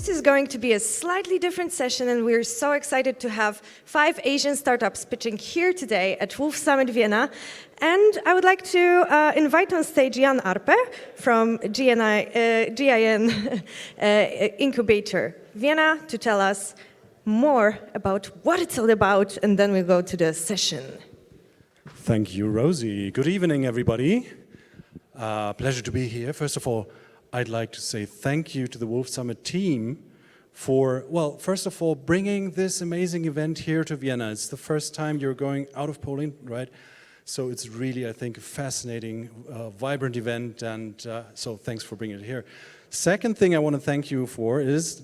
This is going to be a slightly different session, and we're so excited to have 5 Asian startups pitching here today at Wolf Summit Vienna. And I would like to invite on stage Jan Arpe from GIN Incubator Vienna to tell us more about what it's all about, and then we'll go to the session. Thank you, Rosie. Good evening, everybody. Pleasure to be here. First of all, I'd like to say thank you to the Wolf Summit team for, well, first of all, bringing this amazing event here to Vienna. It's the first time you're going out of Poland, right? So it's really, I think, a fascinating, vibrant event, and so thanks for bringing it here. Second thing I want to thank you for is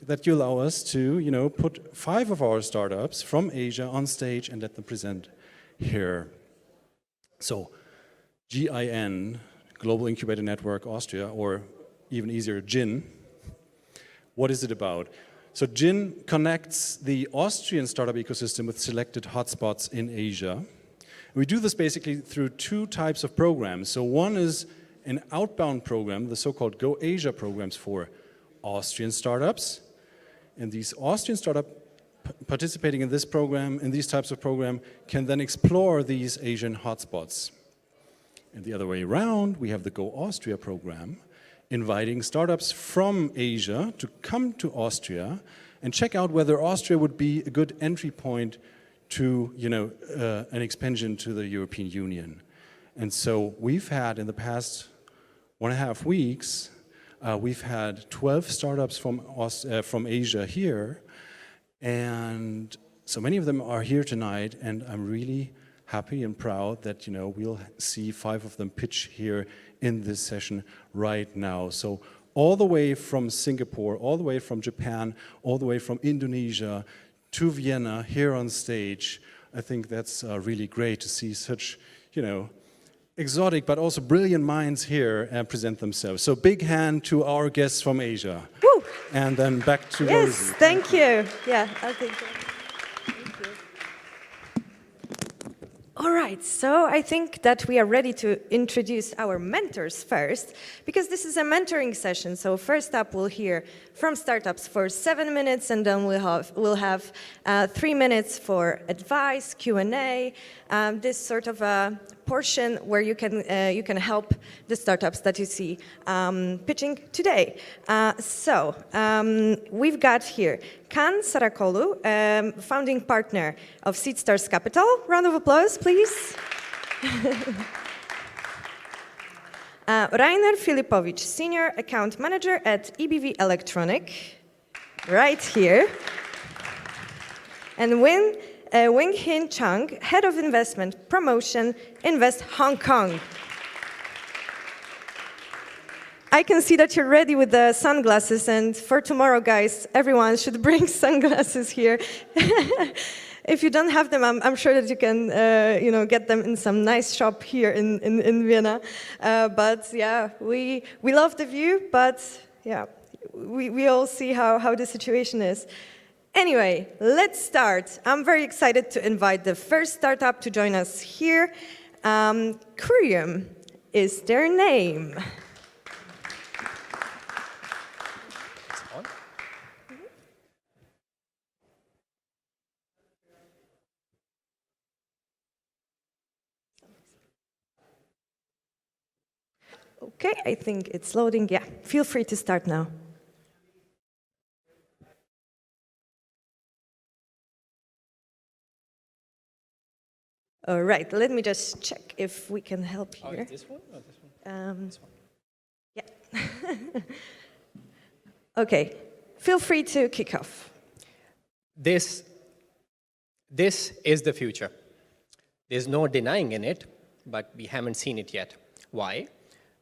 that you allow us to, put 5 of our startups from Asia on stage and let them present here. So, GIN, Global Incubator Network Austria, or even easier, GIN. What is it about? So GIN connects the Austrian startup ecosystem with selected hotspots in Asia. We do this basically through 2 types of programs. So one is an outbound program, the so-called Go Asia programs for Austrian startups. And these Austrian startups participating in this program, in these types of program, can then explore these Asian hotspots. And the other way around, we have the Go Austria program, inviting startups from Asia to come to Austria and check out whether Austria would be a good entry point to, an expansion to the European Union. And so we've had, in the past 1.5 weeks, we've had 12 startups from Asia here, and so many of them are here tonight, and I'm really happy and proud that we'll see 5 of them pitch here in this session right now. So all the way from Singapore, all the way from Japan, all the way from Indonesia to Vienna here on stage. I think that's really great to see such, exotic but also brilliant minds here present themselves. So big hand to our guests from Asia. Woo. And then back to Yes, Rosie. thank you. Yeah, I'll take that. All right, so I think that we are ready to introduce our mentors first, because this is a mentoring session. So first up, we'll hear from startups for 7 minutes, and then we'll have 3 minutes for advice, Q&A, this sort of a portion where you can help the startups that you see pitching today. We've got here Kan Sarakolu, founding partner of SeedStars Capital. Round of applause, please. Rainer Filipovich, Senior Account Manager at EBV Electronic, right here. And Wing Hin Chung, Head of Investment Promotion, Invest Hong Kong. I can see that you're ready with the sunglasses, and for tomorrow, guys, everyone should bring sunglasses here. If you don't have them, I'm sure that you can, get them in some nice shop here in Vienna. But yeah, we love the view, but yeah, we all see how the situation is. Anyway, let's start. I'm very excited to invite the first startup to join us here. Curium is their name. Okay, I think it's loading. Yeah, feel free to start now. All right, let me just check if we can help here. Oh, is this one or this one? This one. Yeah. Okay, feel free to kick off. This is the future. There's no denying in it, but we haven't seen it yet. Why?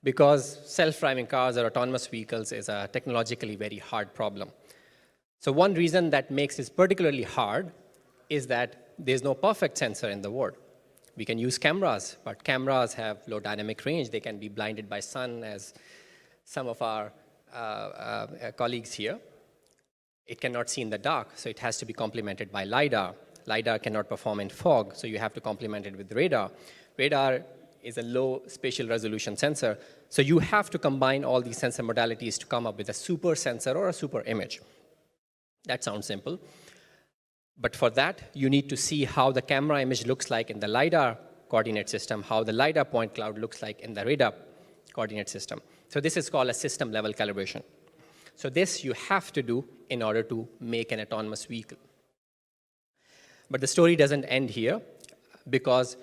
Because self-driving cars or autonomous vehicles is a technologically very hard problem. So one reason that makes this particularly hard is that there's no perfect sensor in the world. We can use cameras, but cameras have low dynamic range. They can be blinded by sun, as some of our colleagues here. It cannot see in the dark, so it has to be complemented by LiDAR. LiDAR cannot perform in fog, so you have to complement it with radar. Radar is a low spatial resolution sensor. So you have to combine all these sensor modalities to come up with a super sensor or a super image. That sounds simple. But for that, you need to see how the camera image looks like in the LiDAR coordinate system, how the LiDAR point cloud looks like in the radar coordinate system. So this is called a system level calibration. So this you have to do in order to make an autonomous vehicle. But the story doesn't end here, because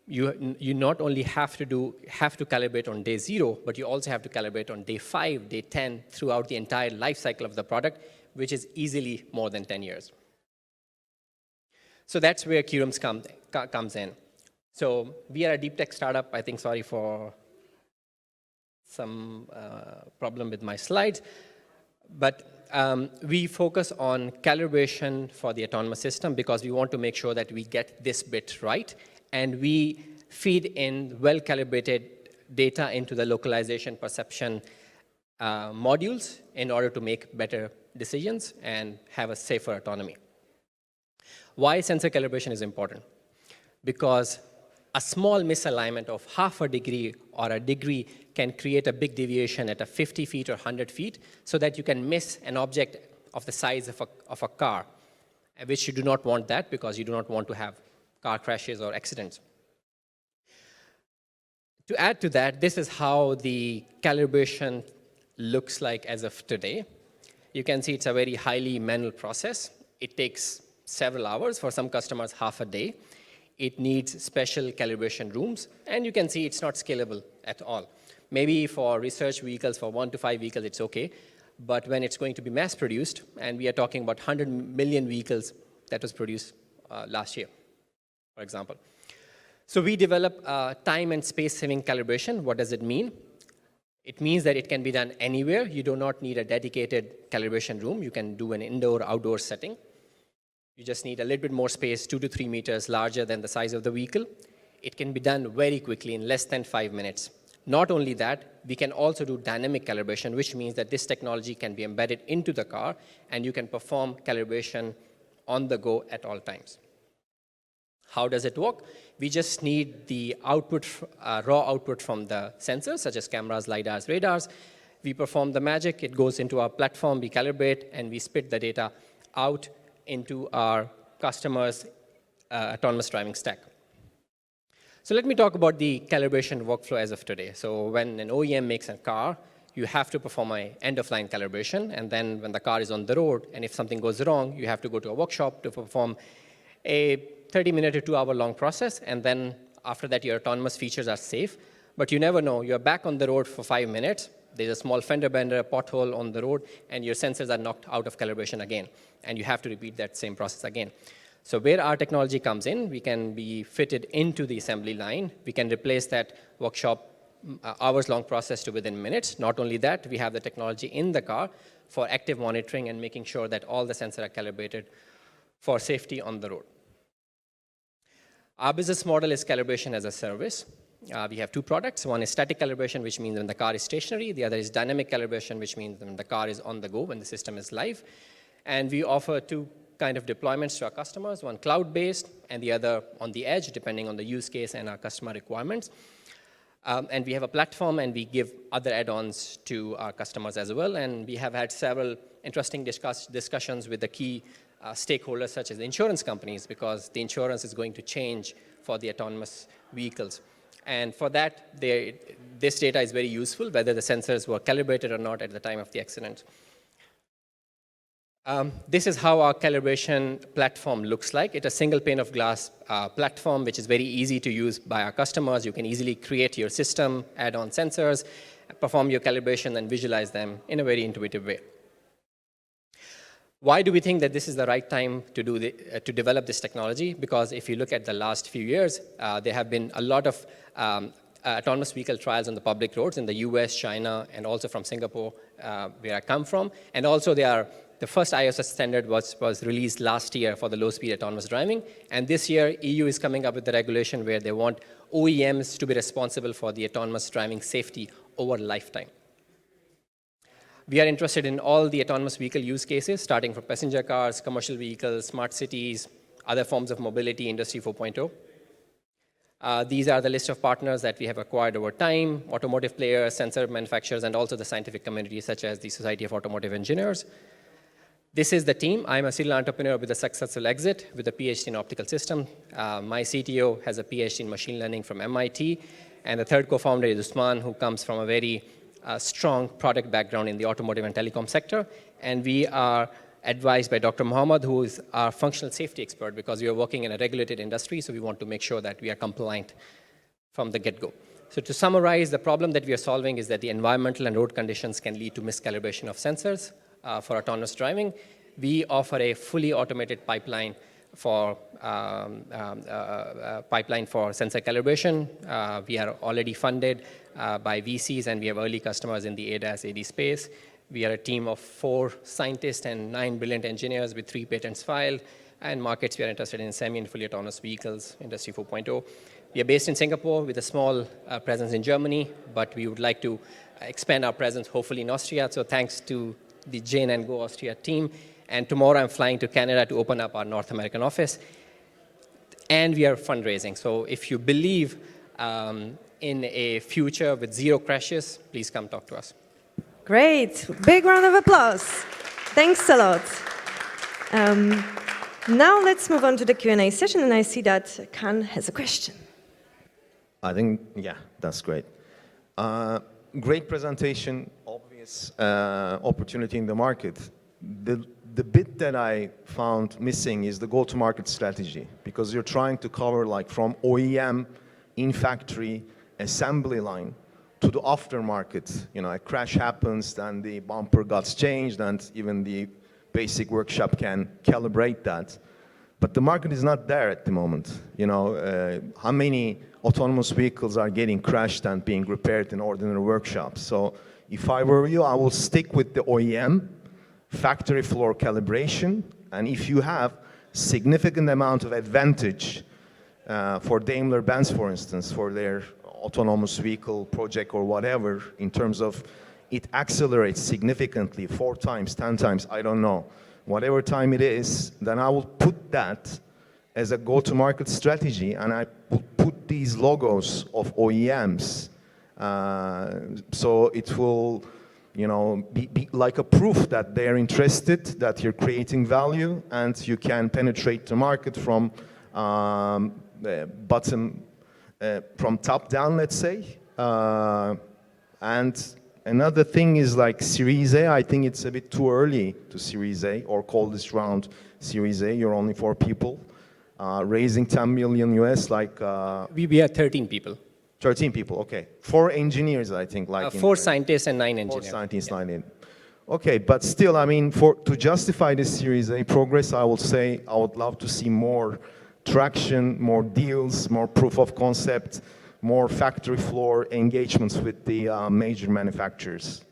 you not only have to calibrate on day 0, but you also have to calibrate on day 5, day 10, throughout the entire life cycle of the product, which is easily more than 10 years. So that's where Qrums comes in. So we are a deep tech startup. I think, sorry for some problem with my slides. But we focus on calibration for the autonomous system because we want to make sure that we get this bit right. And we feed in well-calibrated data into the localization perception modules in order to make better decisions and have a safer autonomy. Why sensor calibration is important? Because a small misalignment of half a degree or a degree can create a big deviation at a 50 feet or 100 feet, so that you can miss an object of the size of a car, which you do not want that, because you do not want to have car crashes or accidents. To add to that, this is how the calibration looks like as of today. You can see it's a very highly manual process. It takes several hours, for some customers half a day. It needs special calibration rooms, and you can see it's not scalable at all. Maybe for research vehicles, for 1 to 5 vehicles, it's okay. But when it's going to be mass produced, and we are talking about 100 million vehicles that was produced last year, for example. So we develop time and space saving calibration. What does it mean? It means that it can be done anywhere. You do not need a dedicated calibration room. You can do an indoor, outdoor setting. You just need a little bit more space, 2 to 3 meters larger than the size of the vehicle. It can be done very quickly in less than 5 minutes. Not only that, we can also do dynamic calibration, which means that this technology can be embedded into the car, and you can perform calibration on the go at all times. How does it work? We just need the output, raw output from the sensors, such as cameras, LiDARs, radars. We perform the magic. It goes into our platform. We calibrate, and we spit the data out into our customers' autonomous driving stack. So let me talk about the calibration workflow as of today. So when an OEM makes a car, you have to perform an end-of-line calibration. And then when the car is on the road, and if something goes wrong, you have to go to a workshop to perform a 30-minute to 2-hour-long process. And then after that, your autonomous features are safe. But you never know. You're back on the road for 5 minutes. There's a small fender bender, a pothole on the road, and your sensors are knocked out of calibration again. And you have to repeat that same process again. So where our technology comes in, we can be fitted into the assembly line. We can replace that workshop hours-long process to within minutes. Not only that, we have the technology in the car for active monitoring and making sure that all the sensors are calibrated for safety on the road. Our business model is calibration as a service. We have 2 products. One is static calibration, which means when the car is stationary. The other is dynamic calibration, which means when the car is on the go, when the system is live. And we offer 2 kind of deployments to our customers, one cloud-based and the other on the edge, depending on the use case and our customer requirements. And we have a platform, and we give other add-ons to our customers as well. And we have had several interesting discussions with the key stakeholders, such as the insurance companies, because the insurance is going to change for the autonomous vehicles. And for that, this data is very useful, whether the sensors were calibrated or not at the time of the accident. This is how our calibration platform looks like. It's a single pane of glass platform, which is very easy to use by our customers. You can easily create your system, add on sensors, perform your calibration, and visualize them in a very intuitive way. Why do we think that this is the right time to develop this technology? Because if you look at the last few years, there have been a lot of autonomous vehicle trials on the public roads in the US, China, and also from Singapore, where I come from. And also the first ISO standard was released last year for the low-speed autonomous driving. And this year, EU is coming up with the regulation where they want OEMs to be responsible for the autonomous driving safety over lifetime. We are interested in all the autonomous vehicle use cases, starting from passenger cars, commercial vehicles, smart cities, other forms of mobility, Industry 4.0. These are the list of partners that we have acquired over time, automotive players, sensor manufacturers, and also the scientific community, such as the Society of Automotive Engineers. This is the team. I'm a serial entrepreneur with a successful exit with a PhD in optical system. My CTO has a PhD in machine learning from MIT. And the third co-founder is Usman, who comes from a very strong product background in the automotive and telecom sector. And we are advised by Dr. Mohammed, who is our functional safety expert, because we are working in a regulated industry, so we want to make sure that we are compliant from the get-go. So to summarize, the problem that we are solving is that the environmental and road conditions can lead to miscalibration of sensors for autonomous driving. We offer a fully automated pipeline for sensor calibration. We are already funded by VCs, and we have early customers in the ADAS AD space. We are a team of 4 scientists and 9 brilliant engineers with 3 patents filed, and markets we are interested in semi and fully autonomous vehicles, Industry 4.0. We are based in Singapore with a small presence in Germany, but we would like to expand our presence hopefully in Austria. So thanks to the Jane and Go Austria team. And tomorrow I'm flying to Canada to open up our North American office. And we are fundraising. So if you believe in a future with 0 crashes, please come talk to us. Great. Big round of applause. Thanks a lot. Now let's move on to the Q&A session, and I see that Khan has a question. I think, yeah, that's great. Great presentation, obvious opportunity in the market. The bit that I found missing is the go-to-market strategy, because you're trying to cover like from OEM, in-factory, assembly line, to the aftermarket. You know, a crash happens, then the bumper got changed, and even the basic workshop can calibrate that. But the market is not there at the moment. You know, how many autonomous vehicles are getting crashed and being repaired in ordinary workshops? So if I were you, I will stick with the OEM, factory floor calibration, and if you have significant amount of advantage for Daimler-Benz, for instance, for their autonomous vehicle project or whatever, in terms of it accelerates significantly, 4 times, 10 times, I don't know, whatever time it is, then I will put that as a go-to-market strategy, and I will put these logos of OEMs, so it will, you know, be like a proof that they're interested, that you're creating value, and you can penetrate the market from from top down, let's say. And another thing is like Series A. I think it's a bit too early to Series A, or call this round Series A. You're only 4 people. Raising 10 million US, like... We are 13 people. 13 people, okay. 4 engineers, I think. Like 4 scientists and 9 engineers. 4 scientists, 9 in. Okay, but still, I mean, to justify this Series A progress, I would say I would love to see more traction, more deals, more proof of concept, more factory floor engagements with the major manufacturers.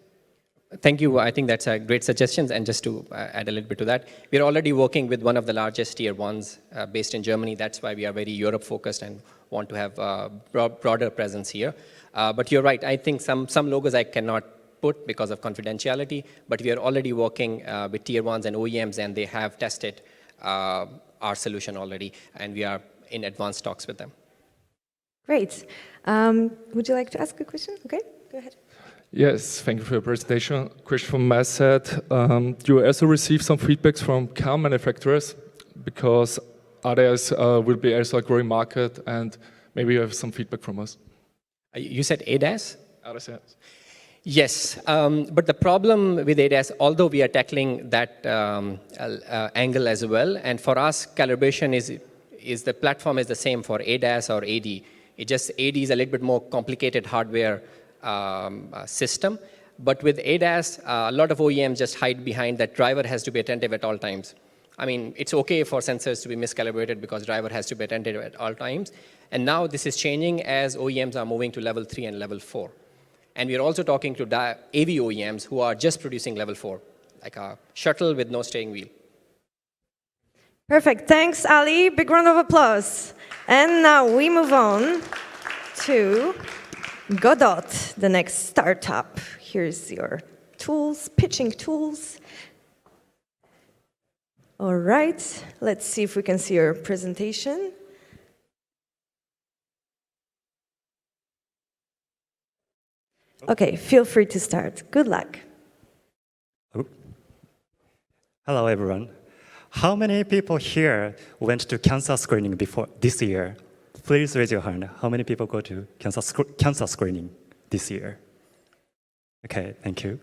Thank you. I think that's a great suggestion. And just to add a little bit to that, we're already working with one of the largest tier 1s based in Germany. That's why we are very Europe focused and want to have a broader presence here. But you're right. I think some logos I cannot put because of confidentiality, but we are already working with tier 1s and OEMs, and they have tested our solution already, and we are in advanced talks with them. Great. Would you like to ask a question? Okay, go ahead. Yes, thank you for your presentation. Question from my side. Do you also receive some feedbacks from car manufacturers? Because ADAS will be also a growing market, and maybe you have some feedback from us. You said ADAS? ADAS, yes. Yes, but the problem with ADAS, although we are tackling that angle as well, and for us, calibration is the platform is the same for ADAS or AD. It just AD is a little bit more complicated hardware system, but with ADAS, a lot of OEMs just hide behind that driver has to be attentive at all times. I mean, it's okay for sensors to be miscalibrated because driver has to be attentive at all times, and now this is changing as OEMs are moving to level 3 and level 4. And we're also talking to AV OEMs who are just producing level 4, like a shuttle with no steering wheel. Perfect. Thanks, Ali. Big round of applause. And now we move on to Godot, the next startup. Here's your tools, pitching tools. All right. Let's see if we can see your presentation. Okay, feel free to start. Good luck. Hello, everyone. How many people here went to cancer screening before this year? Please raise your hand. How many people go to cancer screening this year? Okay, thank you.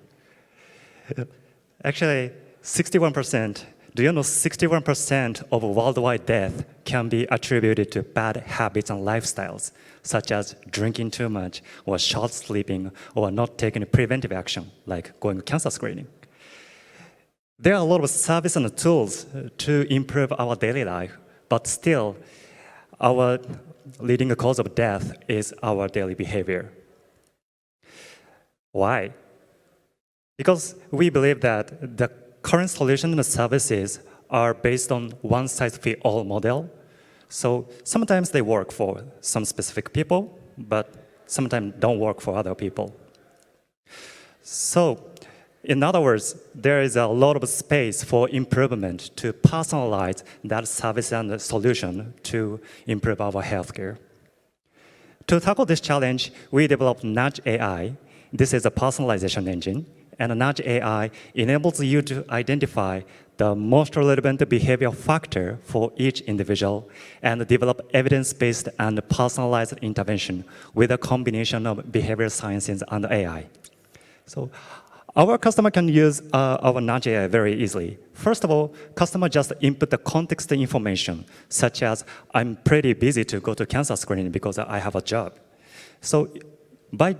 Actually, 61%. Do you know 61% of worldwide death can be attributed to bad habits and lifestyles, such as drinking too much, or short sleeping, or not taking preventive action, like going to cancer screening? There are a lot of services and tools to improve our daily life, but still, our leading cause of death is our daily behavior. Why? Because we believe that the current solutions and services are based on one-size-fits-all model. So sometimes they work for some specific people, but sometimes don't work for other people. So, in other words, there is a lot of space for improvement to personalize that service and solution to improve our healthcare. To tackle this challenge, we developed Nudge AI. This is a personalization engine, and Nudge AI enables you to identify the most relevant behavioral factor for each individual and develop evidence-based and personalized intervention with a combination of behavioral sciences and AI. So, our customer can use our Nudge AI very easily. First of all, customer just input the context information, such as, I'm pretty busy to go to cancer screening because I have a job. So by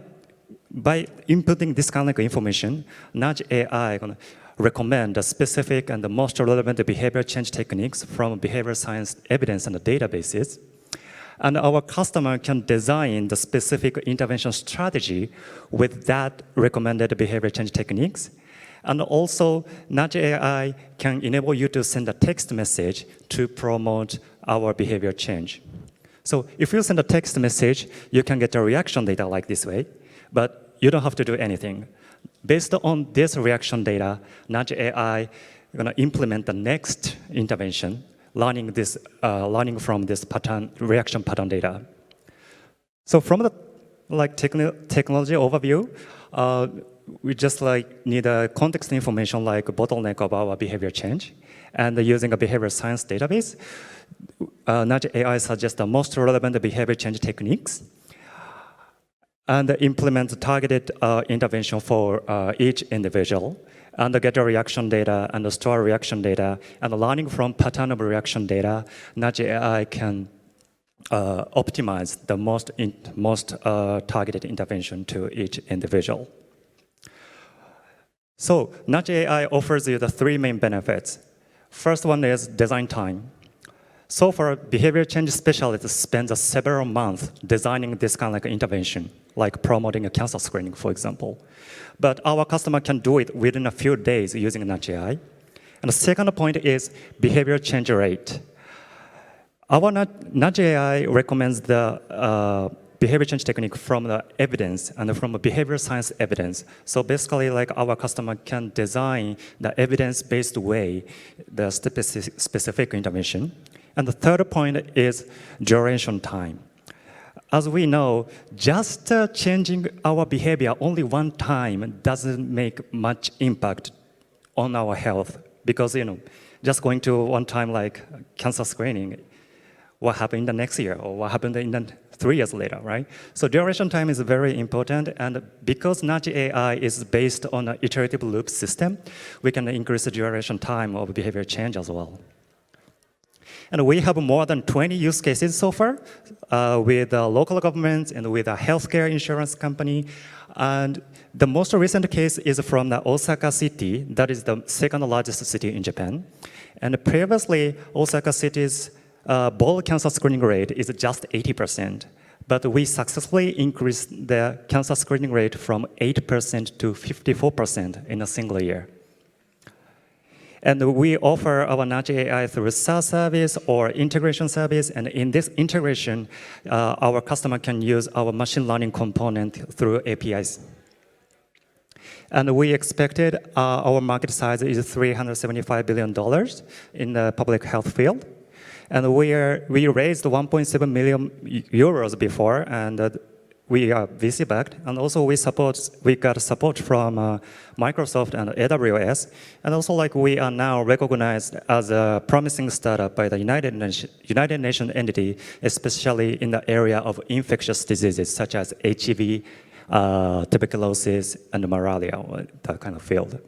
inputting this kind of information, Nudge AI gonna recommend the specific and the most relevant behavior change techniques from behavioral science evidence and databases. And our customer can design the specific intervention strategy with that recommended behavior change techniques. And also, Nudge AI can enable you to send a text message to promote our behavior change. So if you send a text message, you can get a reaction data like this way, but you don't have to do anything. Based on this reaction data, Nudge AI is going to implement the next intervention, learning from this reaction pattern data. So from the technology overview, we just need a context information like a bottleneck of our behavior change. And using a behavioral science database, Nudge AI suggests the most relevant behavior change techniques and implement targeted intervention for each individual, and get a reaction data and store reaction data, and learning from pattern of reaction data, Nudge AI can optimize the most targeted intervention to each individual. So Nudge AI offers you the three main benefits. First one is design time. So far, behavior change specialists spend several months designing this kind of intervention, like promoting a cancer screening, for example. But our customer can do it within a few days using Nudge AI. And the second point is behavior change rate. Our Nudge AI recommends the behavior change technique from the evidence and from a behavioral science evidence. So basically, our customer can design the evidence-based way, the specific intervention. And the third point is duration time. As we know, just changing our behavior only one time doesn't make much impact on our health, because just going to one time like cancer screening, what happened in the next year or what happened in the 3 years later, right? So duration time is very important, and because Nudge AI is based on an iterative loop system, we can increase the duration time of behavior change as well. And we have more than 20 use cases so far with local governments and with a healthcare insurance company. And the most recent case is from the Osaka city. That is the second largest city in Japan. And previously, Osaka city's ball cancer screening rate is just 80%. But we successfully increased the cancer screening rate from 8% to 54% in a single year. And we offer our Nudge AI through SaaS service or integration service. And in this integration, our customer can use our machine learning component through APIs. And we expected our market size is $375 billion in the public health field. And we raised 1.7 million euros before, and we are VC backed, and also we got support from Microsoft and AWS, and also like we are now recognized as a promising startup by the United Nations entity, especially in the area of infectious diseases such as HIV, tuberculosis, and malaria, that kind of field.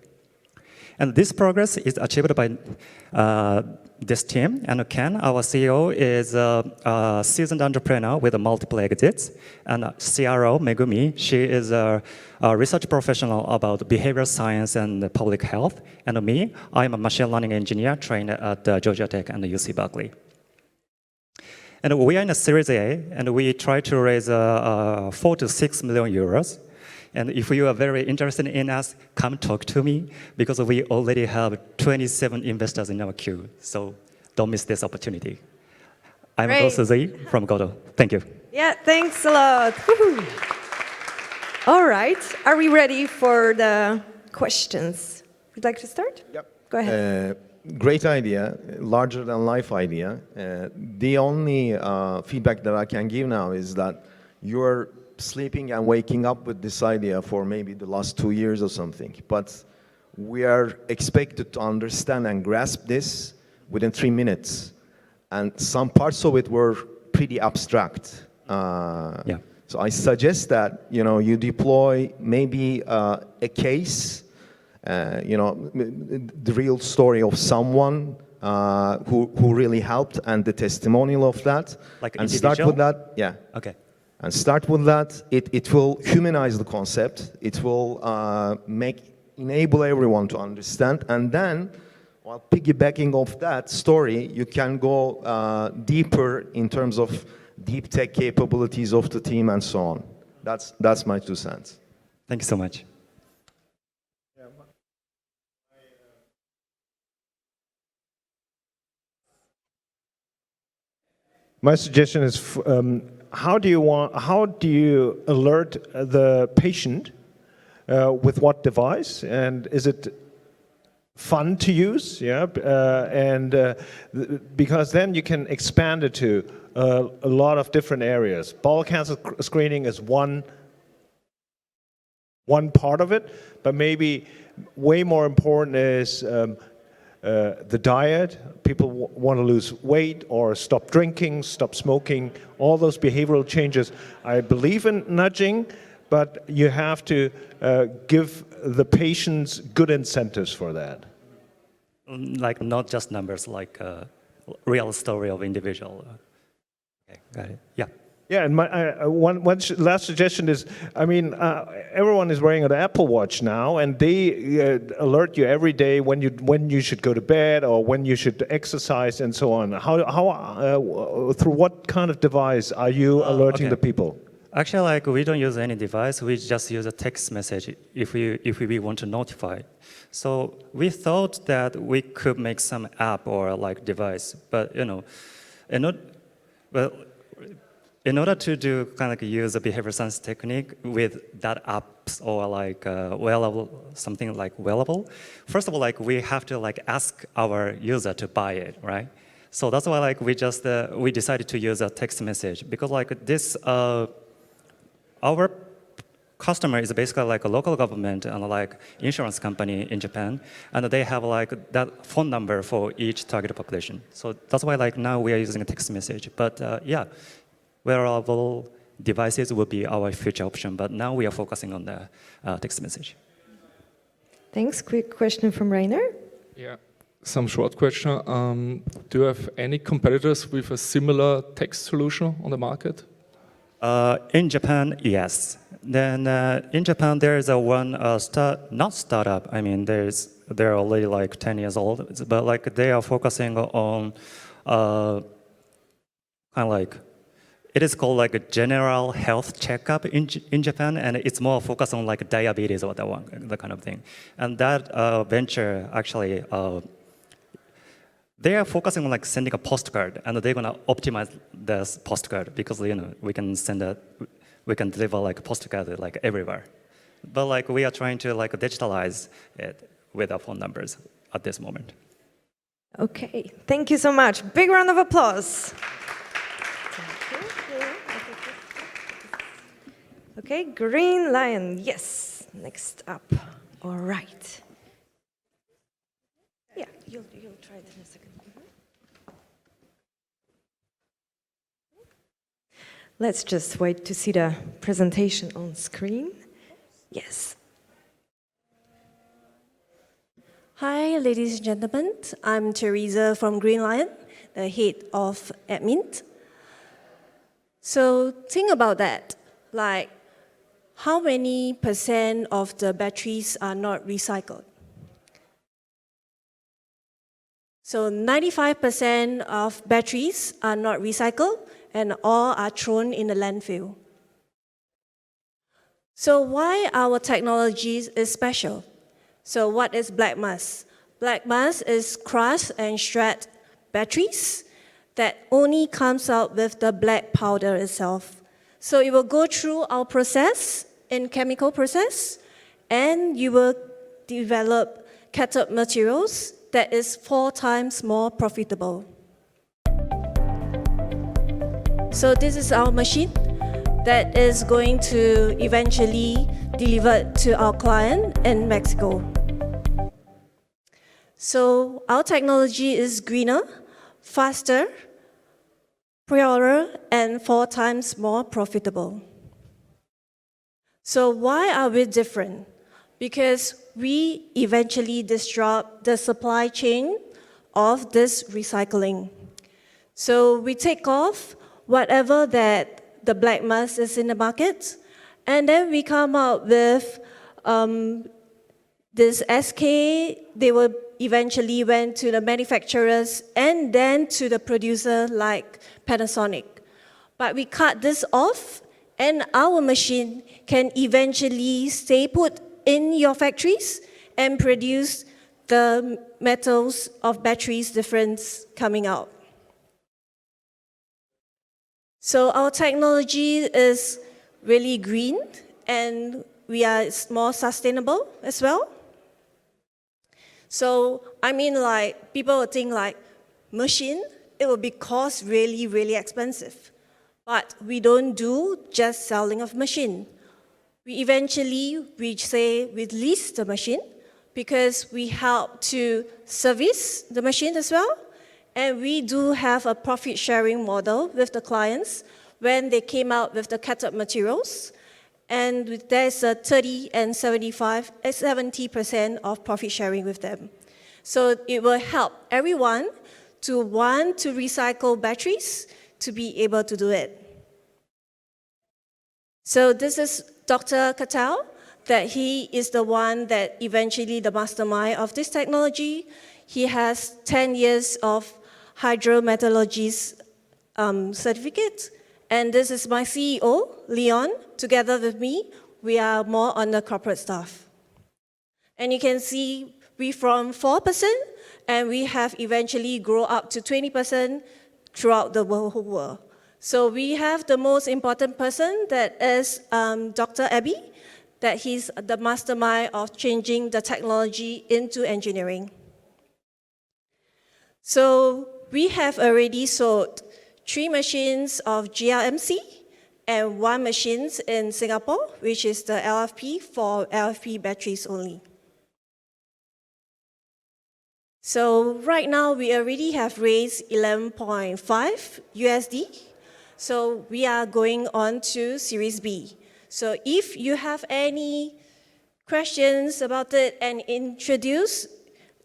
And this progress is achieved by this team. And Ken, our CEO, is a seasoned entrepreneur with multiple exits. And CRO, Megumi, she is a research professional about behavioral science and public health. And me, I'm a machine learning engineer trained at Georgia Tech and UC Berkeley. And we are in a Series A, and we try to raise 4 to 6 million euros. And if you are very interested in us, come talk to me, because we already have 27 investors in our queue. So don't miss this opportunity. I'm Go Great. Suzuki from Goto. Thank you. Yeah, thanks a lot. Woohoo. All right, are we ready for the questions? Would you like to start? Yep. Go ahead. Great idea, larger than life idea. The only feedback that I can give now is that you're sleeping and waking up with this idea for maybe the last 2 years or something. But we are expected to understand and grasp this within 3 minutes. And some parts of it were pretty abstract. Yeah. So I suggest that you deploy maybe a case, the real story of someone who really helped and the testimonial of that. Like and individual? start with that. Yeah. Okay. And start with that. It will humanize the concept. It will enable everyone to understand. And then, while piggybacking off that story, you can go deeper in terms of deep tech capabilities of the team and so on. That's my 2 cents. Thank you so much. My suggestion is, how do you alert the patient with what device, and is it fun to use? Yeah, because then you can expand it to a lot of different areas. Bowel cancer screening is one part of it, but maybe way more important is the diet. People want to lose weight or stop drinking, stop smoking, all those behavioral changes. I believe in nudging, but you have to give the patients good incentives for that. Like not just numbers, like a real story of individual. Okay, got it. Yeah. Yeah, and my one last suggestion is, I mean, everyone is wearing an Apple Watch now, and they alert you every day when you should go to bed or when you should exercise and so on. How through what kind of device are you alerting the people? Actually, like we don't use any device. We just use a text message if we want to notify. So we thought that we could make some app or like device, but in order to do kind of like use a behavior science technique with that apps or like wearable, something like wearable, first of all, like we have to like ask our user to buy it, right? So that's why like we decided to use a text message, because like this our customer is basically like a local government and like insurance company in Japan, and they have like that phone number for each target population. So that's why like now we are using a text message. But yeah, wearable devices will be our future option, but now we are focusing on the text message. Thanks. Quick question from Rainer. Yeah, some short question. Do you have any competitors with a similar text solution on the market? In Japan, yes. Then in Japan, there is not startup. I mean, they're already like 10 years old, but like they are focusing on kind of like, it is called like a general health checkup in Japan, and it's more focused on like diabetes or that kind of thing. And that venture actually, they are focusing on like sending a postcard, and they're gonna optimize this postcard because we can deliver like a postcard like everywhere. But like we are trying to like digitalize it with our phone numbers at this moment. Okay, thank you so much. Big round of applause. Okay, Green Lion, yes. Next up. All right. Yeah, you'll try it in a second. Let's just wait to see the presentation on screen. Yes. Hi, ladies and gentlemen. I'm Teresa from Green Lion, the head of admin. So think about that. Like, how many % of the batteries are not recycled? So 95% of batteries are not recycled and all are thrown in the landfill. So why our technology is special? So what is black mass? Black mass is crush and shred batteries that only comes out with the black powder itself. So it will go through our process in chemical process, and you will develop cathode materials that is 4 times more profitable. So this is our machine that is going to eventually deliver to our client in Mexico. So our technology is greener, faster, purer, and 4 times more profitable. So why are we different? Because we eventually disrupt the supply chain of this recycling. So we take off whatever that the black mass is in the market, and then we come out with this SK. They will eventually went to the manufacturers and then to the producer like Panasonic. But we cut this off, and our machine can eventually stay put in your factories and produce the metals of batteries difference coming out. So our technology is really green, and we are more sustainable as well. So, I mean, like, people would think like, machine, it will be cost really, really expensive. But we don't do just selling of machine. We say we lease the machine because we help to service the machine as well. And we do have a profit sharing model with the clients when they came out with the cathode materials. And there's a 30 and 70% of profit sharing with them. So it will help everyone to want to recycle batteries to be able to do it. So this is Dr. Katal, that he is the one that eventually the mastermind of this technology. He has 10 years of hydrometallurgy certificate. And this is my CEO, Leon. Together with me, we are more on the corporate staff. And you can see we from 4%, and we have eventually grown up to 20% throughout the whole world. So we have the most important person, that is Dr. Abby, that he's the mastermind of changing the technology into engineering. So we have already sold 3 machines of GRMC and 1 machine in Singapore, which is the LFP for LFP batteries only. So right now we already have raised 11.5 USD. So we are going on to Series B. So if you have any questions about it and introduce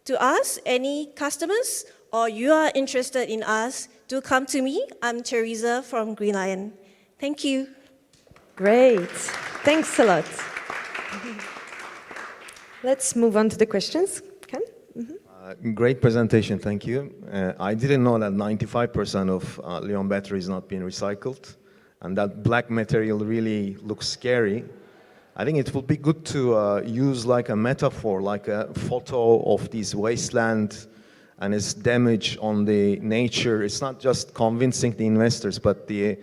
to us any customers, or you are interested in us, do come to me. I'm Teresa from Green Lion. Thank you. Great. Thanks a lot. Let's move on to the questions. Ken? Great presentation, thank you. I didn't know that 95% of Leon battery is not being recycled, and that black material really looks scary. I think it would be good to use like a metaphor, like a photo of this wasteland and its damage on the nature. It's not just convincing the investors, but the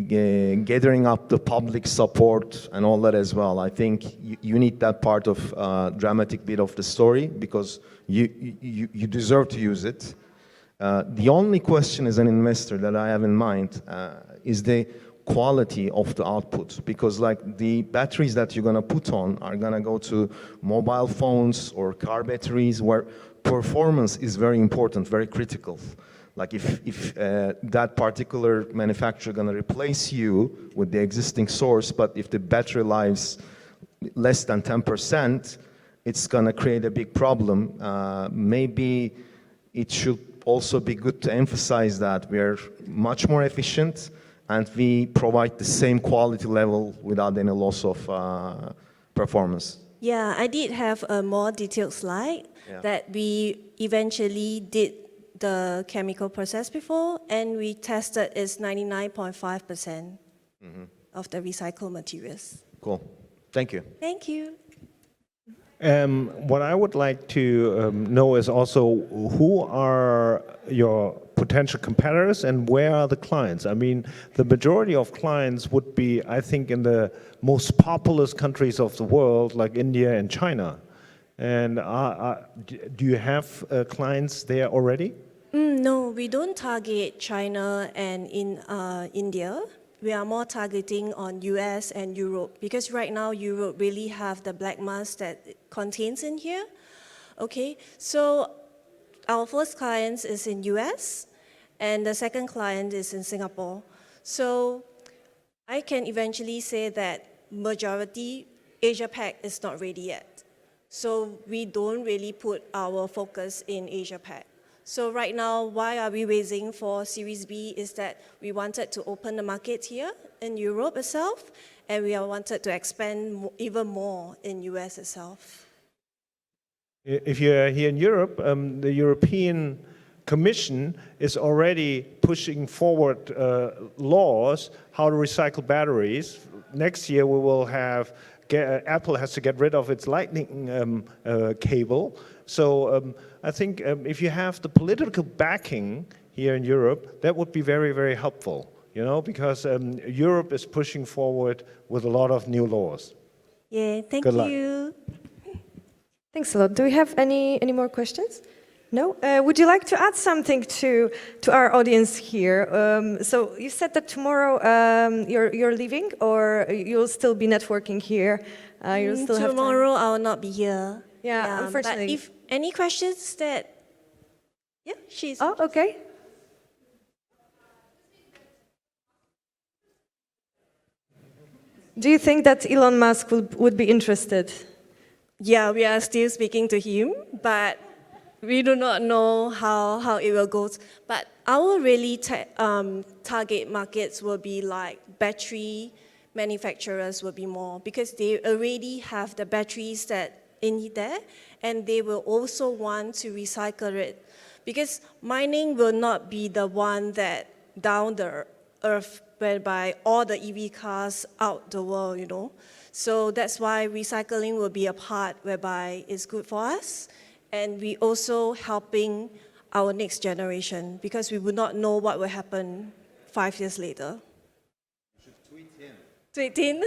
gathering up the public support and all that as well. I think you need that part of dramatic bit of the story, because you deserve to use it. The only question as an investor that I have in mind is quality of the output, because like the batteries that you're gonna put on are gonna go to mobile phones or car batteries, where performance is very important, very critical. Like if that particular manufacturer gonna replace you with the existing source, but if the battery life's less than 10%, it's gonna create a big problem. Maybe it should also be good to emphasize that we are much more efficient and we provide the same quality level without any loss of performance. Yeah, I did have a more detailed slide that we eventually did the chemical process before, and we tested is 99.5% of the recycled materials. Cool. Thank you. Thank you. What I would like to know is also who are your potential competitors and where are the clients? I mean, the majority of clients would be, I think, in the most populous countries of the world, like India and China. And do you have clients there already? No, we don't target China and in India. We are more targeting on US and Europe, because right now Europe really have the black mass that it contains in here. Okay, so our first client is in US and the second client is in Singapore. So I can eventually say that majority Asia Pac is not ready yet. So we don't really put our focus in Asia Pac. So right now, why are we raising for Series B is that we wanted to open the market here in Europe itself, and we wanted to expand even more in US itself. If you're here in Europe, the European Commission is already pushing forward laws how to recycle batteries. Next year we will have, Apple has to get rid of its lightning cable. So I think if you have the political backing here in Europe, that would be very, very helpful, you know, because Europe is pushing forward with a lot of new laws. Yeah, thank Good luck. you. Thanks a lot. Do we have any more questions? No? Would you like to add something to our audience here? So you said that tomorrow you're leaving, or you'll still be networking here? You'll still have time? Tomorrow I will not be here. Yeah, unfortunately. But if any questions that, yeah, she's. Oh, okay. Do you think that Elon Musk would be interested? Yeah, we are still speaking to him, but we do not know how it will go. But our really target markets will be like battery manufacturers will be more, because they already have the batteries that in there, and they will also want to recycle it. Because mining will not be the one that down the earth, whereby all the EV cars out the world, you know. So that's why recycling will be a part whereby it's good for us. And we also helping our next generation, because we would not know what will happen 5 years later. You should tweet him. Tweet in?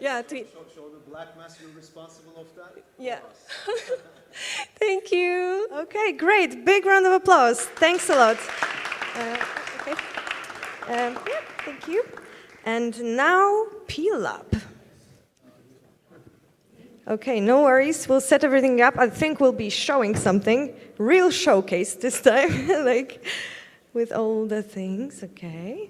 Yeah, tweet. Show the black mass you're responsible of that. Yeah. Thank you. Okay, great. Big round of applause. Thanks a lot. Okay. Yeah, thank you. And now, P-Lab. Okay, no worries. We'll set everything up. I think we'll be showing something. Real showcase this time, like with all the things. Okay.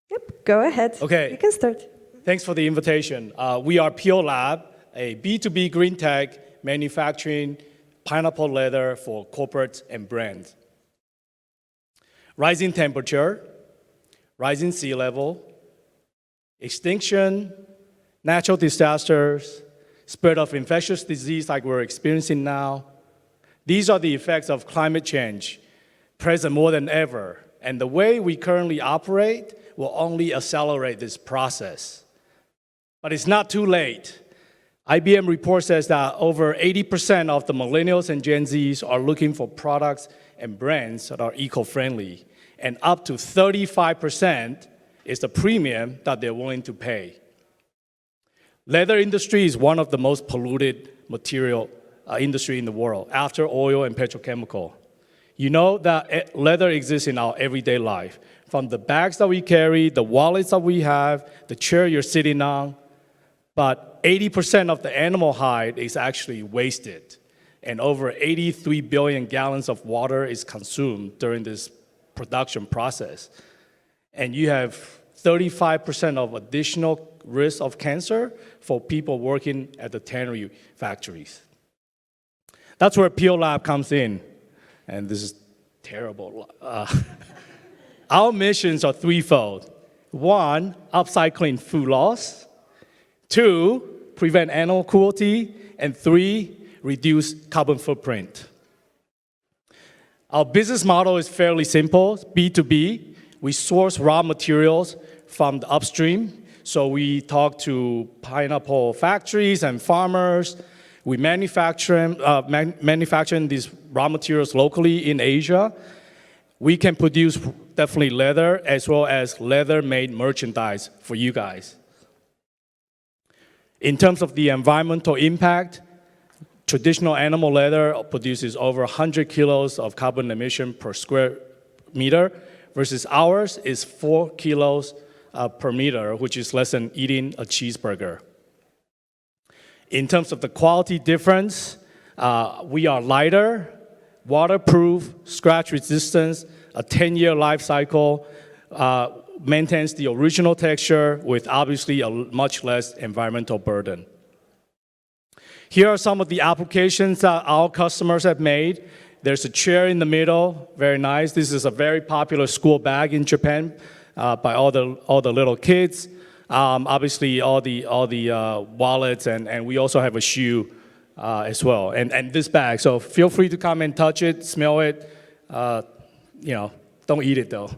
Yep, go ahead. Okay. You can start. Thanks for the invitation. We are Pure Lab, a B2B green tech manufacturing pineapple leather for corporates and brands. Rising temperature, rising sea level, extinction, natural disasters, spread of infectious disease like we're experiencing now. These are the effects of climate change, present more than ever. And the way we currently operate will only accelerate this process. But it's not too late. IBM report says that over 80% of the millennials and Gen Zs are looking for products and brands that are eco-friendly, and up to 35% is the premium that they're willing to pay. Leather industry is one of the most polluted material industry in the world, after oil and petrochemical. You know that leather exists in our everyday life. From the bags that we carry, the wallets that we have, the chair you're sitting on, but 80% of the animal hide is actually wasted. And over 83 billion gallons of water is consumed during this production process. And you have 35% of additional risk of cancer for people working at the tannery factories. That's where Peel Lab comes in. And this is terrible. Our missions are threefold. One, upcycling food loss. Two, prevent animal cruelty. And three, reduce carbon footprint. Our business model is fairly simple, B2B. We source raw materials from the upstream. So we talk to pineapple factories and farmers. We manufacture these raw materials locally in Asia. We can produce definitely leather as well as leather-made merchandise for you guys. In terms of the environmental impact, traditional animal leather produces over 100 kilos of carbon emission per square meter, versus ours is 4 kilos per meter, which is less than eating a cheeseburger. In terms of the quality difference, we are lighter, waterproof, scratch resistance, a 10-year life cycle, maintains the original texture with obviously a much less environmental burden. Here are some of the applications that our customers have made. There's a chair in the middle, very nice. This is a very popular school bag in Japan by all the little kids. Obviously, all the wallets, and we also have a shoe as well, and this bag. So feel free to come and touch it, smell it. Don't eat it though.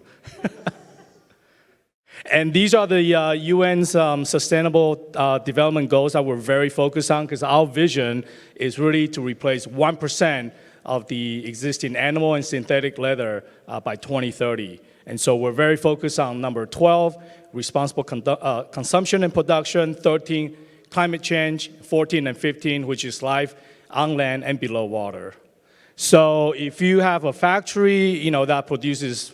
And these are the UN's Sustainable Development Goals that we're very focused on, because our vision is really to replace 1% of the existing animal and synthetic leather by 2030. And so we're very focused on number 12, responsible consumption and production, 13, climate change, 14 and 15, which is life on land and below water. So if you have a factory, that produces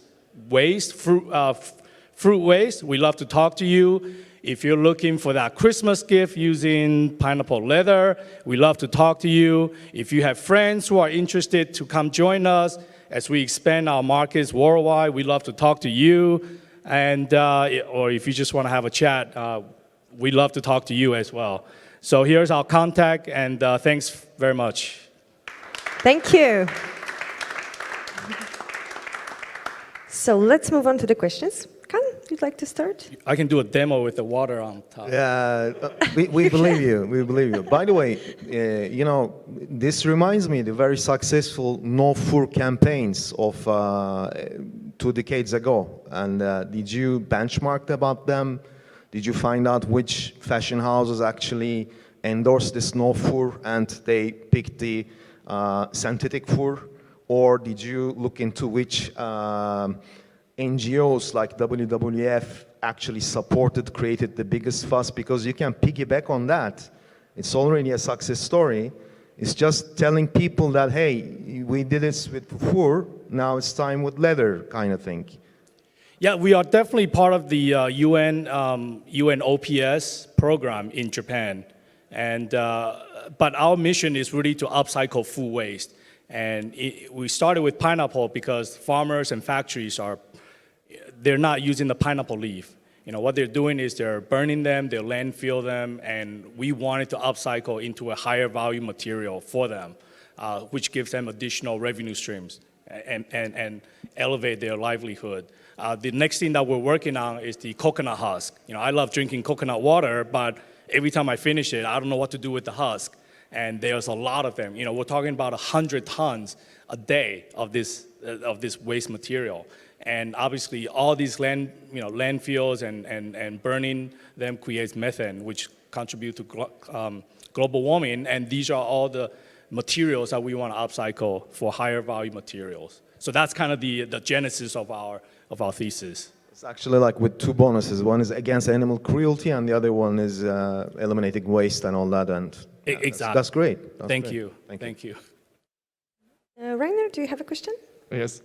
waste, fruit waste, we love to talk to you. If you're looking for that Christmas gift using pineapple leather, we love to talk to you. If you have friends who are interested to come join us as we expand our markets worldwide, we love to talk to you. And or if you just want to have a chat, we love to talk to you as well. So here's our contact, and thanks very much. Thank you. So let's move on to the questions. Kan, you'd like to start? I can do a demo with the water on top. Yeah, we believe you. We believe you. By the way, this reminds me of the very successful no fur campaigns of 2 decades ago. And did you benchmark about them? Did you find out which fashion houses actually endorsed this no fur and they picked the synthetic fur? Or did you look into which NGOs like WWF actually supported, created the biggest fuss? Because you can piggyback on that. It's already a success story. It's just telling people that, hey, we did this with fur, now it's time with leather, kind of thing. Yeah, we are definitely part of the UN OPS program in Japan. And, but our mission is really to upcycle food waste. And we started with pineapple because farmers and factories they're not using the pineapple leaf. What they're doing is they're burning them, they're landfill them, and we wanted to upcycle into a higher value material for them, which gives them additional revenue streams and elevate their livelihood. The next thing that we're working on is the coconut husk. I love drinking coconut water, but every time I finish it, I don't know what to do with the husk. And there's a lot of them. We're talking about 100 tons a day of this waste material. And obviously, all these landfills and burning them creates methane, which contribute to global warming. And these are all the materials that we want to upcycle for higher value materials. So that's kind of the genesis of our thesis. It's actually like with two bonuses. One is against animal cruelty, and the other one is eliminating waste and all that. And yeah, Exactly. that's great. That's Thank great. you. Thank you. Rainer, do you have a question? Yes,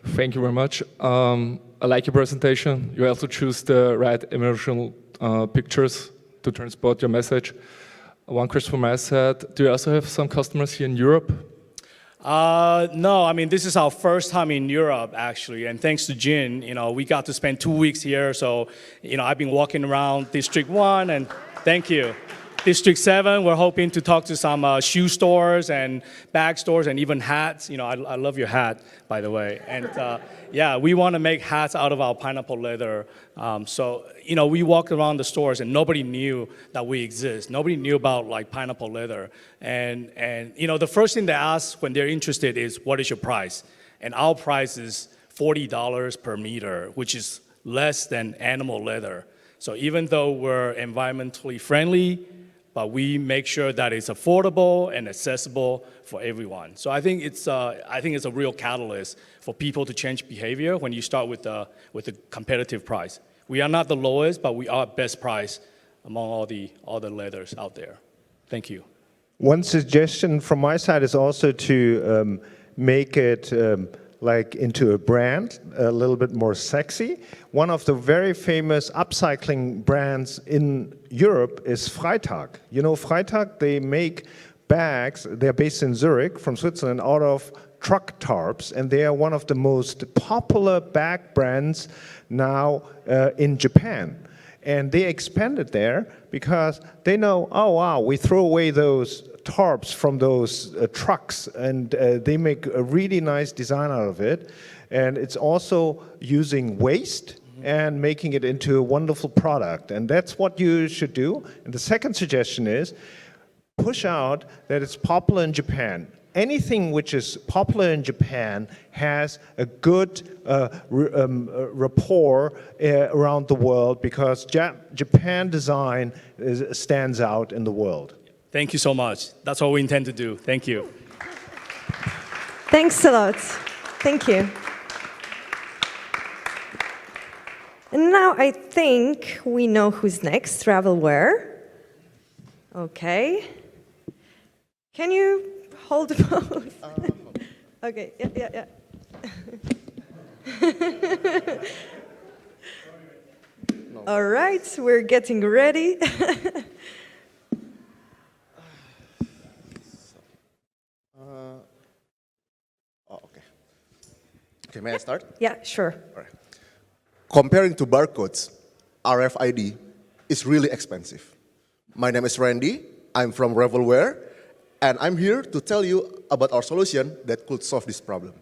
thank you very much. I like your presentation. You also choose the right emotional pictures to transport your message. One question from my side, do you also have some customers here in Europe? No, I mean, this is our first time in Europe, actually, and thanks to Jin, we got to spend 2 weeks here, so, I've been walking around District 1, and thank you. District 7, we're hoping to talk to some shoe stores and bag stores and even hats. I love your hat, by the way. And yeah, we want to make hats out of our pineapple leather. So, we walked around the stores and nobody knew that we exist. Nobody knew about like pineapple leather. And the first thing they ask when they're interested is, what is your price? And our price is $40 per meter, which is less than animal leather. So even though we're environmentally friendly, but we make sure that it's affordable and accessible for everyone. So I think it's a real catalyst for people to change behavior when you start with a competitive price. We are not the lowest, but we are best price among all the leathers out there. Thank you. One suggestion from my side is also to make it like into a brand, a little bit more sexy. One of the very famous upcycling brands in Europe is Freitag. You know Freitag, they make bags, they're based in Zurich from Switzerland, out of truck tarps, and they are one of the most popular bag brands now in Japan. And they expanded there because they know, oh wow, we throw away those tarps from those trucks, and they make a really nice design out of it. And it's also using waste and making it into a wonderful product. And that's what you should do. And the second suggestion is push out that it's popular in Japan. Anything which is popular in Japan has a good rapport around the world, because Japan design stands out in the world. Thank you so much. That's what we intend to do. Thank you. Thanks a lot. Thank you. And now I think we know who's next, Travelware. Okay. Can you hold both? Okay, yeah. All right, we're getting ready. Okay, may I start? Yeah, sure. All right. Comparing to barcodes, RFID is really expensive. My name is Randy. I'm from Revelware, and I'm here to tell you about our solution that could solve this problem.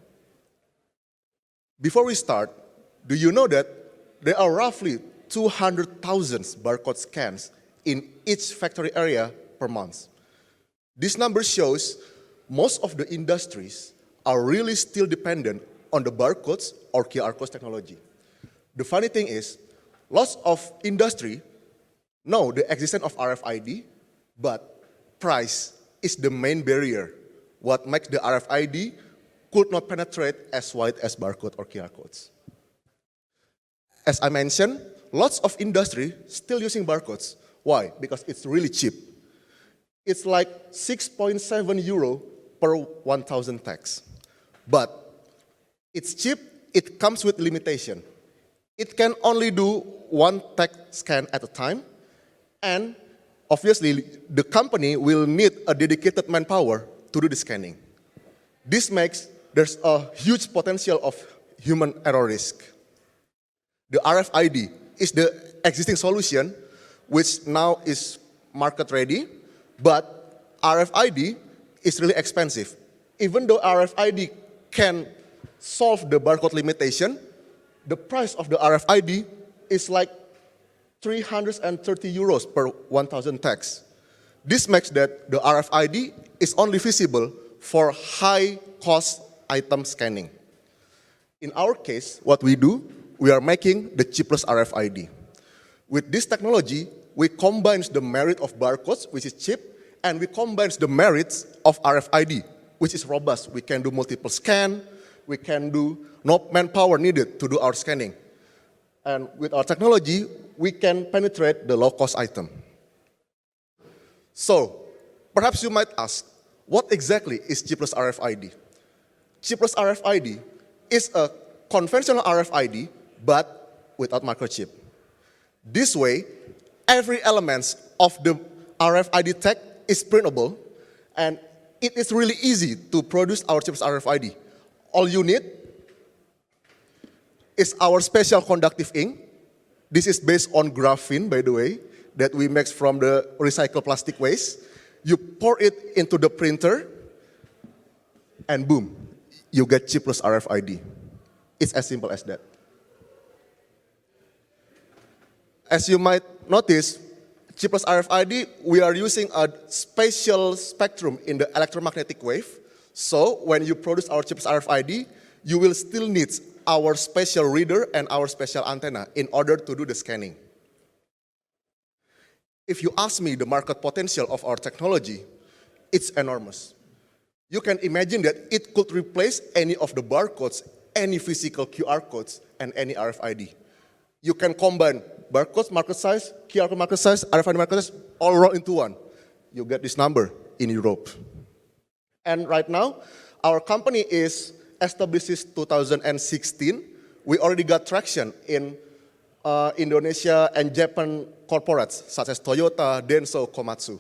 Before we start, do you know that there are roughly 200,000 barcode scans in each factory area per month? This number shows most of the industries are really still dependent on the barcodes or QR codes technology. The funny thing is, lots of industry know the existence of RFID, but price is the main barrier. What makes the RFID could not penetrate as wide as barcode or QR codes. As I mentioned, lots of industry still using barcodes. Why? Because it's really cheap. It's like 6.7 euro per 1,000 tags. But it's cheap, it comes with limitation. It can only do one tag scan at a time, and obviously the company will need a dedicated manpower to do the scanning. This makes there's a huge potential of human error risk. The RFID is the existing solution, which now is market ready, but RFID is really expensive. Even though RFID can solve the barcode limitation, the price of the RFID is like 330 euros per 1,000 tags. This makes that the RFID is only feasible for high-cost item scanning. In our case, what we do, we are making the cheapest RFID. With this technology, we combine the merit of barcodes, which is cheap, and we combine the merits of RFID, which is robust. We can do multiple scan, we can do no manpower needed to do our scanning. And with our technology, we can penetrate the low-cost item. So, perhaps you might ask, what exactly is chipless RFID? Chipless RFID is a conventional RFID, but without microchip. This way, every element of the RFID tag is printable, and it is really easy to produce our chipless RFID. All you need is our special conductive ink. This is based on graphene, by the way, that we make from the recycled plastic waste. You pour it into the printer, and boom, you get chipless RFID. It's as simple as that. As you might notice, chipless RFID, we are using a spatial spectrum in the electromagnetic wave. So when you produce our chipless RFID, you will still need our special reader and our special antenna in order to do the scanning. If you ask me the market potential of our technology, it's enormous. You can imagine that it could replace any of the barcodes, any physical QR codes, and any RFID. You can combine barcodes market size, QR code market size, RFID market size, all rolled into one. You get this number in Europe. And right now, our company is established since 2016. We already got traction in Indonesia and Japan corporates such as Toyota, Denso, Komatsu.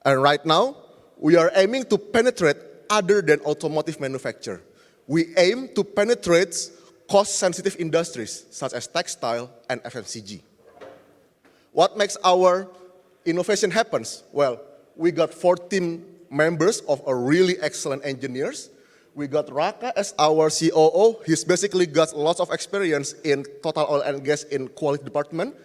And right now, we are aiming to penetrate other than automotive manufacture. We aim to penetrate cost-sensitive industries such as textile and FMCG. What makes our innovation happen? Well, we got 14 members of a really excellent engineers. We got Raka as our COO. He's basically got lots of experience in total oil and gas in quality department.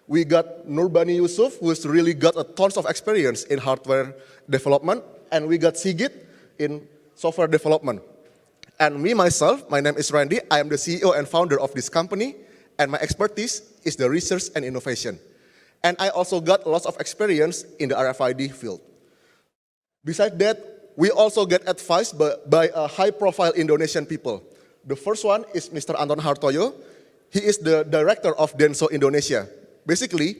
We got Nurbani Yusuf, who's really got a tons of experience in hardware development. And we got Sigit in software development. And me, myself, my name is Randy. I am the CEO and founder of this company. And my expertise is the research and innovation. And I also got lots of experience in the RFID field. Besides that, we also get advice by a high-profile Indonesian people. The first one is Mr. Anton Hartoyo. He is the director of Denso Indonesia. Basically,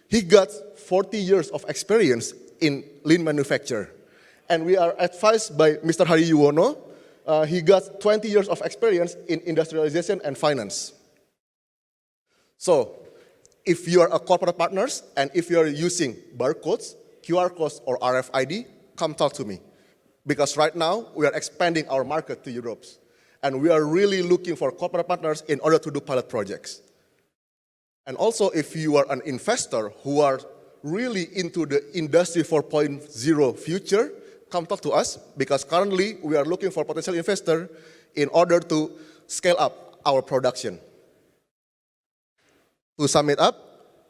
he got 40 years of experience in lean manufacture. And we are advised by Mr. Hari Yuwono. He got 20 years of experience in industrialization and finance. So, if you are a corporate partners and if you are using barcodes, QR codes, or RFID, come talk to me. Because right now, we are expanding our market to Europe. And we are really looking for corporate partners in order to do pilot projects. And also, if you are an investor who are really into the Industry 4.0 future, come talk to us, because currently we are looking for potential investor in order to scale up our production. To sum it up,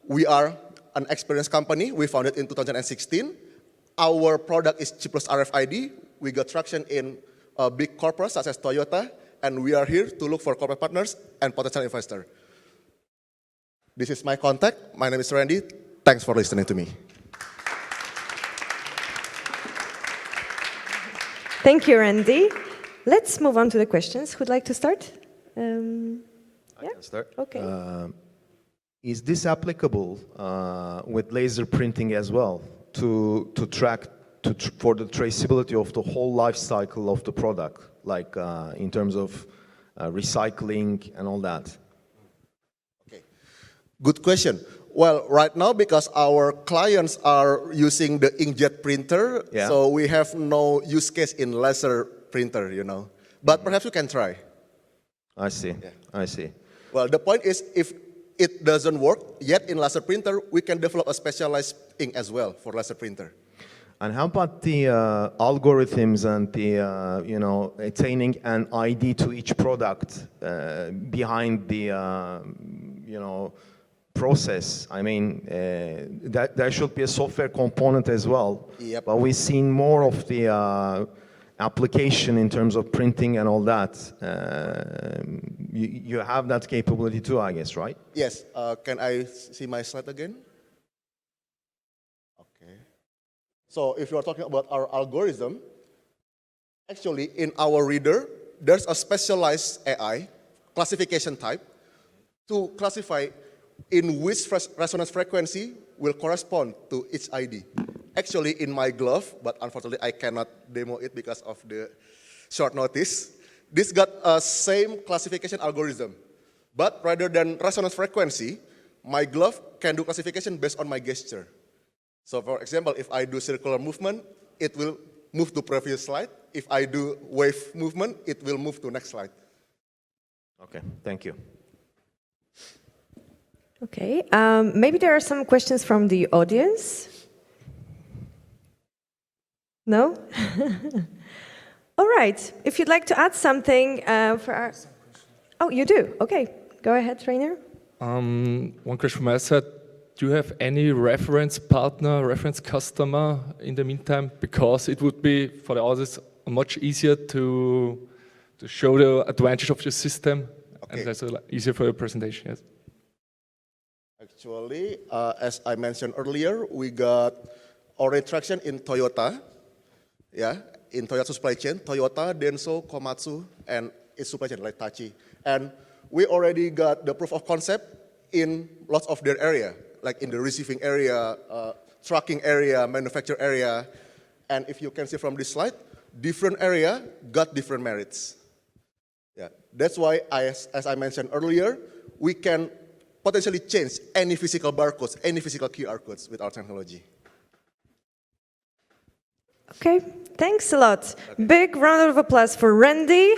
we are an experienced company. We founded in 2016. Our product is chipless RFID. We got traction in big corporates such as Toyota, and we are here to look for corporate partners and potential investor. This is my contact. My name is Randy. Thanks for listening to me. Thank you, Randy. Let's move on to the questions. Who'd like to start? I can start. Okay. Is this applicable with laser printing as well to track for the traceability of the whole life cycle of the product, like in terms of recycling and all that? Okay, good question. Well, right now, because our clients are using the inkjet printer, so we have no use case in laser printer, you know. But perhaps you can try. I see. Yeah. I see. Well, the point is, if it doesn't work yet in laser printer, we can develop a specialized ink as well for laser printer. And how about the algorithms and the, attaining an ID to each product behind the, process? I mean, that there should be a software component as well. Yep. But we've seen more of the application in terms of printing and all that. You have that capability too, I guess, right? Yes. Can I see my slide again? Okay. So if you are talking about our algorithm, actually in our reader, there's a specialized AI classification type to classify in which resonance frequency will correspond to each ID. Actually, in my glove, but unfortunately I cannot demo it because of the short notice. This got a same classification algorithm, but rather than resonance frequency, my glove can do classification based on my gesture. So for example, if I do circular movement, it will move to previous slide. If I do wave movement, it will move to next slide. Okay, thank you. Okay, maybe there are some questions from the audience. No? All right, if you'd like to add something for our... Oh, you do? Okay, go ahead, Trainer. One question from my side. Do you have any reference partner, reference customer in the meantime? Because it would be, for the others, much easier to show the advantage of your system. Okay. And that's easier for your presentation, yes. Actually, as I mentioned earlier, we got already traction in Toyota, yeah, in Toyota supply chain, Toyota, Denso, Komatsu, and its supply chain like Tachi. And we already got the proof of concept in lots of their area, like in the receiving area, trucking area, manufacture area. And if you can see from this slide, different area got different merits. Yeah, that's why, as I mentioned earlier, we can potentially change any physical barcodes, any physical QR codes with our technology. Okay, thanks a lot. Big round of applause for Randy.